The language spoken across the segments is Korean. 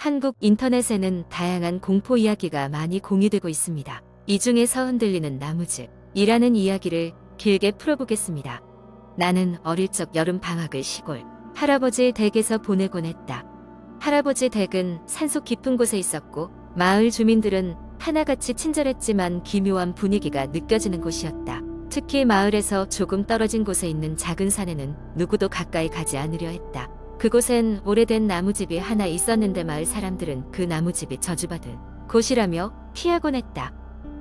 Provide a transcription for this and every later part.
한국 인터넷에는 다양한 공포 이야기가 많이 공유되고 있습니다. 이 중에서 흔들리는 나무집이라는 이야기를 길게 풀어보겠습니다. 나는 어릴 적 여름 방학을 시골 할아버지 댁에서 보내곤 했다. 할아버지 댁은 산속 깊은 곳에 있었고 마을 주민들은 하나같이 친절했지만 기묘한 분위기가 느껴지는 곳이었다. 특히 마을에서 조금 떨어진 곳에 있는 작은 산에는 누구도 가까이 가지 않으려 했다. 그곳엔 오래된 나무집이 하나 있었는데 마을 사람들은 그 나무집이 저주받은 곳이라며 피하곤 했다.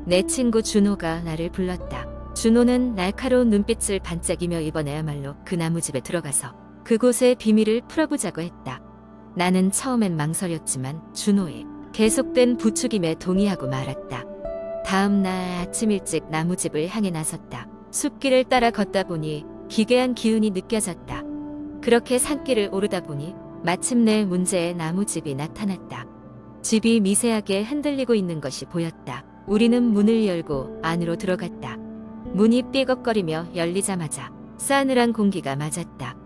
내 친구 준호가 나를 불렀다. 준호는 날카로운 눈빛을 반짝이며 이번에야말로 그 나무집에 들어가서 그곳의 비밀을 풀어보자고 했다. 나는 처음엔 망설였지만 준호의 계속된 부추김에 동의하고 말았다. 다음 날 아침 일찍 나무집을 향해 나섰다. 숲길을 따라 걷다 보니 기괴한 기운이 느껴졌다. 그렇게 산길을 오르다 보니 마침내 문제의 나무집이 나타났다. 집이 미세하게 흔들리고 있는 것이 보였다. 우리는 문을 열고 안으로 들어갔다. 문이 삐걱거리며 열리자마자 싸늘한 공기가 맞았다.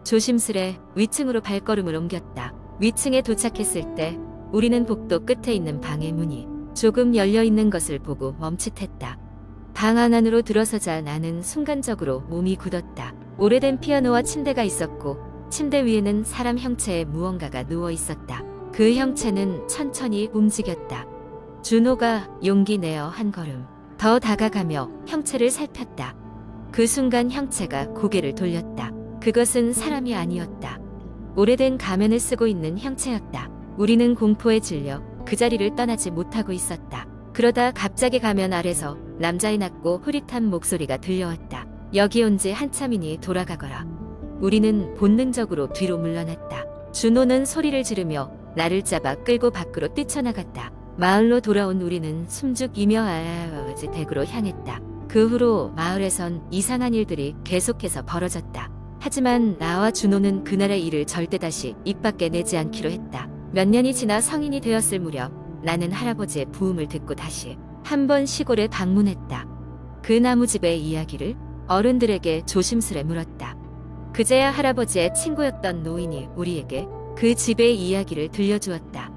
조심스레 위층으로 발걸음을 옮겼다. 위층에 도착했을 때 우리는 복도 끝에 있는 방의 문이 조금 열려있는 것을 보고 멈칫했다. 방 안으로 들어서자 나는 순간적으로 몸이 굳었다. 오래된 피아노와 침대가 있었고 침대 위에는 사람 형체의 무언가가 누워 있었다. 그 형체는 천천히 움직였다. 준호가 용기 내어 한 걸음 더 다가가며 형체를 살폈다. 그 순간 형체가 고개를 돌렸다. 그것은 사람이 아니었다. 오래된 가면을 쓰고 있는 형체였다. 우리는 공포에 질려 그 자리를 떠나지 못하고 있었다. 그러다 갑자기 가면 아래서 남자의 낮고 흐릿한 목소리가 들려왔다. 여기 온 지 한참이니 돌아가거라. 우리는 본능적으로 뒤로 물러났다. 준호는 소리를 지르며 나를 잡아 끌고 밖으로 뛰쳐나갔다. 마을로 돌아온 우리는 숨죽이며 할아버지 댁으로 향했다. 그 후로 마을에선 이상한 일들이 계속해서 벌어졌다. 하지만 나와 준호는 그날의 일을 절대 다시 입 밖에 내지 않기로 했다. 몇 년이 지나 성인이 되었을 무렵 나는 할아버지의 부음을 듣고 다시 한번 시골에 방문했다. 그 나무집의 이야기를 어른들에게 조심스레 물었다. 그제야 할아버지의 친구였던 노인이 우리에게 그 집의 이야기를 들려주었다.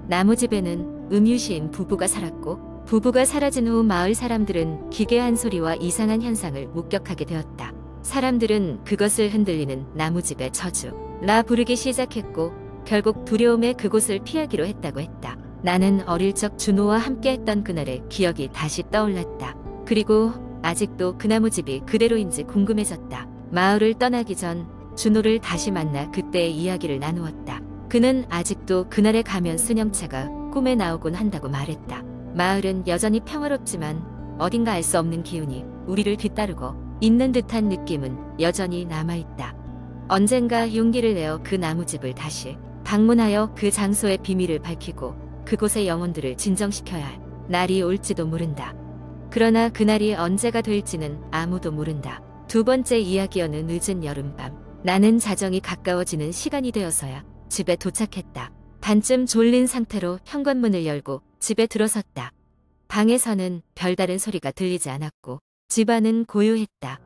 나무집에는 음유시인 부부가 살았고 부부가 사라진 후 마을 사람들은 기괴한 소리와 이상한 현상을 목격하게 되었다. 사람들은 그것을 흔들리는 나무집의 저주라 부르기 시작했고 결국 두려움에 그곳을 피하기로 했다고 했다. 나는 어릴 적 준호와 함께했던 그날의 기억이 다시 떠올랐다. 그리고 아직도 그 나무집이 그대로인지 궁금해졌다. 마을을 떠나기 전 준호를 다시 만나 그때의 이야기를 나누었다. 그는 아직도 그날의 가면 쓴 형체가 꿈에 나오곤 한다고 말했다. 마을은 여전히 평화롭지만 어딘가 알 수 없는 기운이 우리를 뒤따르고 있는 듯한 느낌은 여전히 남아있다. 언젠가 용기를 내어 그 나무집을 다시 방문하여 그 장소의 비밀을 밝히고 그곳의 영혼들을 진정시켜야 할 날이 올지도 모른다. 그러나 그날이 언제가 될지는 아무도 모른다. 두 번째 이야기여는 늦은 여름밤. 나는 자정이 가까워지는 시간이 되어서야 집에 도착했다. 반쯤 졸린 상태로 현관문을 열고 집에 들어섰다. 방에서는 별다른 소리가 들리지 않았고 집안은 고요했다.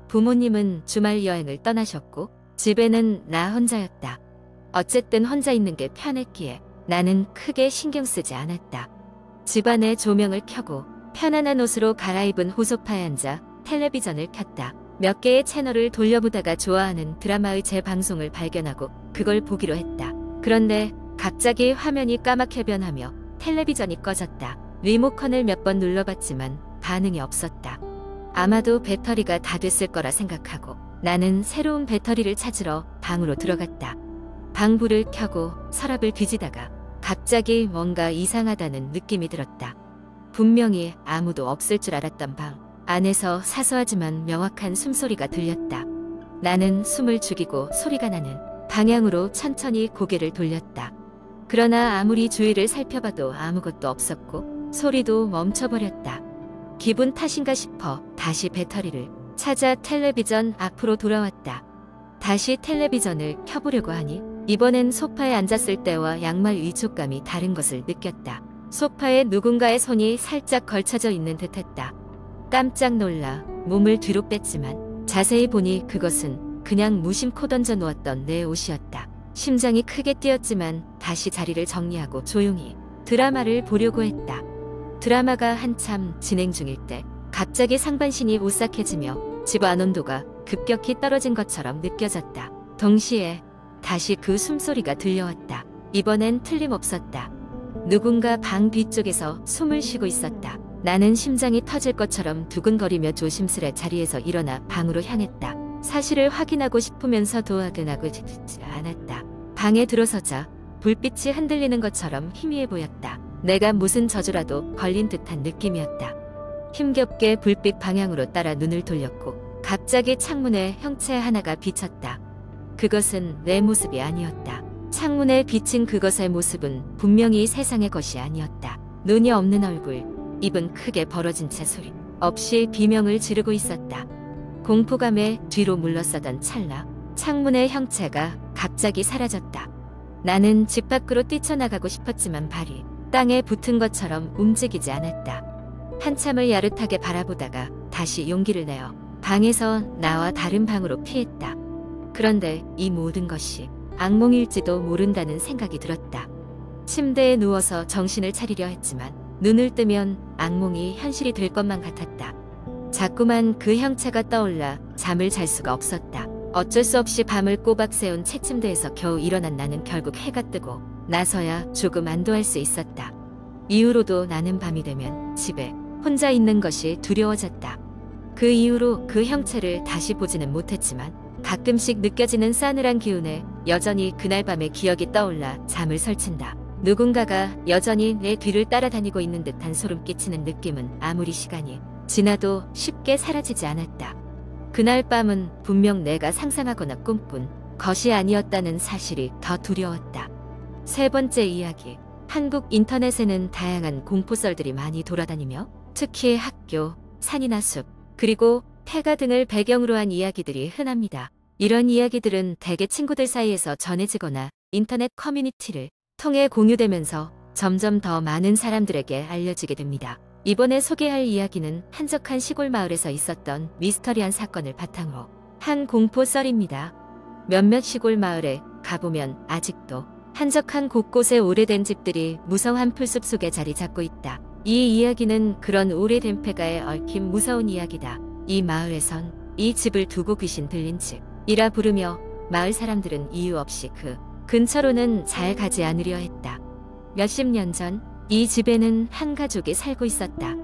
부모님은 주말 여행을 떠나셨고 집에는 나 혼자였다. 어쨌든 혼자 있는 게 편했기에 나는 크게 신경 쓰지 않았다. 집안의 조명을 켜고 편안한 옷으로 갈아입은 호소파에 앉아 텔레비전을 켰다. 몇 개의 채널을 돌려보다가 좋아하는 드라마의 재방송을 발견하고 그걸 보기로 했다. 그런데 갑자기 화면이 까맣게 변하며 텔레비전이 꺼졌다. 리모컨을 몇 번 눌러봤지만 반응이 없었다. 아마도 배터리가 다 됐을 거라 생각하고 나는 새로운 배터리를 찾으러 방으로 들어갔다. 방불을 켜고 서랍을 뒤지다가 갑자기 뭔가 이상하다는 느낌이 들었다. 분명히 아무도 없을 줄 알았던 방 안에서 사소하지만 명확한 숨소리가 들렸다. 나는 숨을 죽이고 소리가 나는 방향으로 천천히 고개를 돌렸다. 그러나 아무리 주위를 살펴봐도 아무것도 없었고 소리도 멈춰버렸다. 기분 탓인가 싶어 다시 배터리를 찾아 텔레비전 앞으로 돌아왔다. 다시 텔레비전을 켜보려고 하니 이번엔 소파에 앉았을 때와 양말 위촉감이 다른 것을 느꼈다. 소파에 누군가의 손이 살짝 걸쳐져 있는 듯했다. 깜짝 놀라 몸을 뒤로 뺐지만 자세히 보니 그것은 그냥 무심코 던져 놓았던 내 옷이었다. 심장이 크게 뛰었지만 다시 자리를 정리하고 조용히 드라마를 보려고 했다. 드라마가 한참 진행 중일 때 갑자기 상반신이 오싹해지며 집 안 온도가 급격히 떨어진 것처럼 느껴졌다. 동시에 다시 그 숨소리가 들려왔다. 이번엔 틀림없었다. 누군가 방 뒤쪽에서 숨을 쉬고 있었다. 나는 심장이 터질 것처럼 두근거리며 조심스레 자리에서 일어나 방으로 향했다. 사실을 확인하고 싶으면서도 아근하고 듣지 않았다. 방에 들어서자 불빛이 흔들리는 것처럼 희미해 보였다. 내가 무슨 저주라도 걸린 듯한 느낌이었다. 힘겹게 불빛 방향으로 따라 눈을 돌렸고 갑자기 창문에 형체 하나가 비쳤다. 그것은 내 모습이 아니었다. 창문에 비친 그것의 모습은 분명히 세상의 것이 아니었다. 눈이 없는 얼굴, 입은 크게 벌어진 채 소리 없이 비명을 지르고 있었다. 공포감에 뒤로 물러서던 찰나 창문의 형체가 갑자기 사라졌다. 나는 집 밖으로 뛰쳐나가고 싶었지만 발이 땅에 붙은 것처럼 움직이지 않았다. 한참을 야릇하게 바라보다가 다시 용기를 내어 방에서 나와 다른 방으로 피했다. 그런데 이 모든 것이 악몽일지도 모른다는 생각이 들었다. 침대에 누워서 정신을 차리려 했지만 눈을 뜨면 악몽이 현실이 될 것만 같았다. 자꾸만 그 형체가 떠올라 잠을 잘 수가 없었다. 어쩔 수 없이 밤을 꼬박 새운 채침대에서 겨우 일어난 나는 결국 해가 뜨고 나서야 조금 안도할 수 있었다. 이후로도 나는 밤이 되면 집에 혼자 있는 것이 두려워졌다. 그 이후로 그 형체를 다시 보지는 못했지만 가끔씩 느껴지는 싸늘한 기운에 여전히 그날 밤의 기억이 떠올라 잠을 설친다. 누군가가 여전히 내 뒤를 따라다니고 있는 듯한 소름 끼치는 느낌은 아무리 시간이 지나도 쉽게 사라지지 않았다. 그날 밤은 분명 내가 상상하거나 꿈꾼 것이 아니었다는 사실이 더 두려웠다. 세 번째 이야기. 한국 인터넷에는 다양한 공포썰들이 많이 돌아다니며 특히 학교, 산이나 숲, 그리고 폐가 등을 배경으로 한 이야기들이 흔합니다. 이런 이야기들은 대개 친구들 사이에서 전해지거나 인터넷 커뮤니티를 통해 공유되면서 점점 더 많은 사람들에게 알려지게 됩니다. 이번에 소개할 이야기는 한적한 시골 마을에서 있었던 미스터리한 사건을 바탕으로 한 공포썰입니다. 몇몇 시골 마을에 가보면 아직도 한적한 곳곳에 오래된 집들이 무성한 풀숲 속에 자리 잡고 있다. 이 이야기는 그런 오래된 폐가에 얽힌 무서운 이야기다. 이 마을에선 이 집을 두고 귀신 들린 집이라 부르며 마을 사람들은 이유 없이 그 근처로는 잘 가지 않으려 했다. 몇십 년 전 이 집에는 한 가족이 살고 있었다.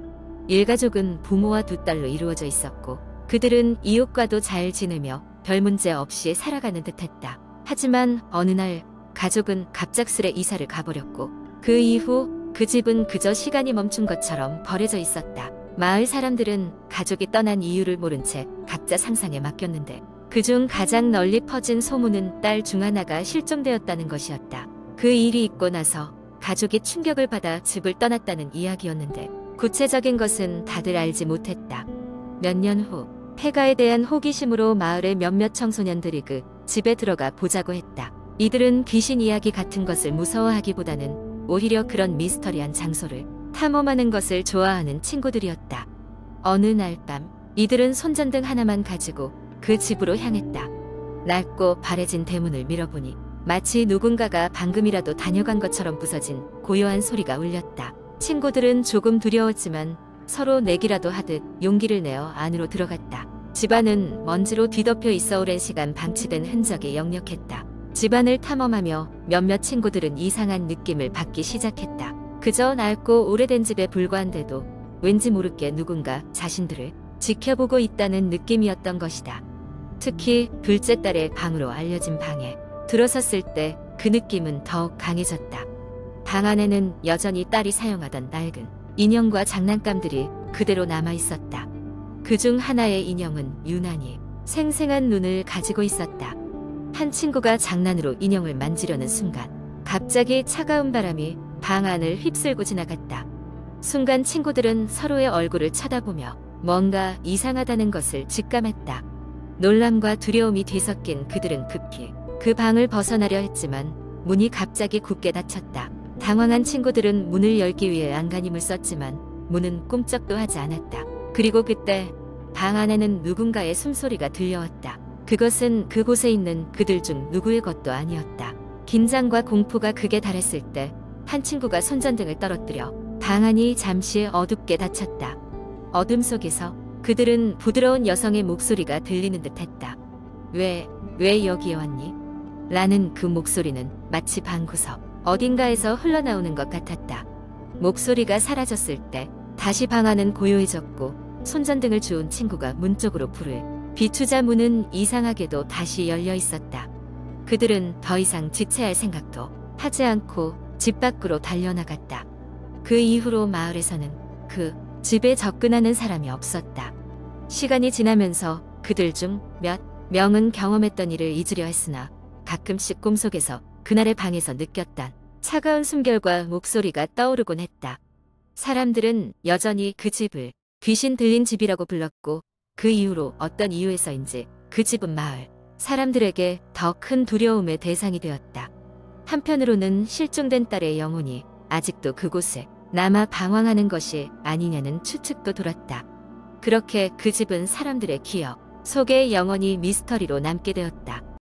일가족은 부모와 두 딸로 이루어져 있었고 그들은 이웃과도 잘 지내며 별 문제 없이 살아가는 듯했다. 하지만 어느 날 가족은 갑작스레 이사를 가버렸고 그 이후 그 집은 그저 시간이 멈춘 것처럼 버려져 있었다. 마을 사람들은 가족이 떠난 이유를 모른 채 각자 상상에 맡겼는데 그중 가장 널리 퍼진 소문은 딸 중 하나가 실종되었다는 것이었다. 그 일이 있고 나서 가족이 충격을 받아 집을 떠났다는 이야기였는데 구체적인 것은 다들 알지 못했다. 몇 년 후 폐가에 대한 호기심으로 마을의 몇몇 청소년들이 그 집에 들어가 보자고 했다. 이들은 귀신 이야기 같은 것을 무서워하기보다는 오히려 그런 미스터리한 장소를 탐험하는 것을 좋아하는 친구들이었다. 어느 날 밤 이들은 손전등 하나만 가지고 그 집으로 향했다. 낡고 바래진 대문을 밀어보니 마치 누군가가 방금이라도 다녀간 것처럼 부서진 고요한 소리가 울렸다. 친구들은 조금 두려웠지만 서로 내기라도 하듯 용기를 내어 안으로 들어갔다. 집안은 먼지로 뒤덮여 있어 오랜 시간 방치된 흔적이 역력했다. 집안을 탐험하며 몇몇 친구들은 이상한 느낌을 받기 시작했다. 그저 낡고 오래된 집에 불과한데도 왠지 모르게 누군가 자신들을 지켜보고 있다는 느낌이었던 것이다. 특히 둘째 딸의 방으로 알려진 방에 들어섰을 때 그 느낌은 더욱 강해졌다. 방 안에는 여전히 딸이 사용하던 낡은 인형과 장난감들이 그대로 남아 있었다. 그중 하나의 인형은 유난히 생생한 눈을 가지고 있었다. 한 친구가 장난으로 인형을 만지려는 순간 갑자기 차가운 바람이 방 안을 휩쓸고 지나갔다. 순간 친구들은 서로의 얼굴을 쳐다보며 뭔가 이상하다는 것을 직감했다. 놀람과 두려움이 뒤섞인 그들은 급히 그 방을 벗어나려 했지만 문이 갑자기 굳게 닫혔다. 당황한 친구들은 문을 열기 위해 안간힘을 썼지만 문은 꿈쩍도 하지 않았다. 그리고 그때 방 안에는 누군가의 숨소리가 들려왔다. 그것은 그곳에 있는 그들 중 누구의 것도 아니었다. 긴장과 공포가 극에 달했을 때 한 친구가 손전등을 떨어뜨려 방 안이 잠시 어둡게 닫혔다. 어둠 속에서 그들은 부드러운 여성의 목소리가 들리는 듯 했다. 왜 여기에 왔니? 라는 그 목소리는 마치 방구석 어딘가에서 흘러나오는 것 같았다. 목소리가 사라졌을 때 다시 방 안은 고요해졌고 손전등을 주운 친구가 문 쪽으로 불을 비추자 문은 이상하게도 다시 열려 있었다. 그들은 더 이상 지체할 생각도 하지 않고 집 밖으로 달려나갔다. 그 이후로 마을에서는 그 집에 접근하는 사람이 없었다. 시간이 지나면서 그들 중 몇 명은 경험했던 일을 잊으려 했으나 가끔씩 꿈속에서 그날의 방에서 느꼈던 차가운 숨결과 목소리가 떠오르곤 했다. 사람들은 여전히 그 집을 귀신 들린 집이라고 불렀고 그 이후로 어떤 이유에서인지 그 집은 마을 사람들에게 더 큰 두려움의 대상이 되었다. 한편으로는 실종된 딸의 영혼이 아직도 그곳에 남아 방황하는 것이 아니냐는 추측도 돌았다. 그렇게 그 집은 사람들의 기억 속에 영원히 미스터리로 남게 되었다.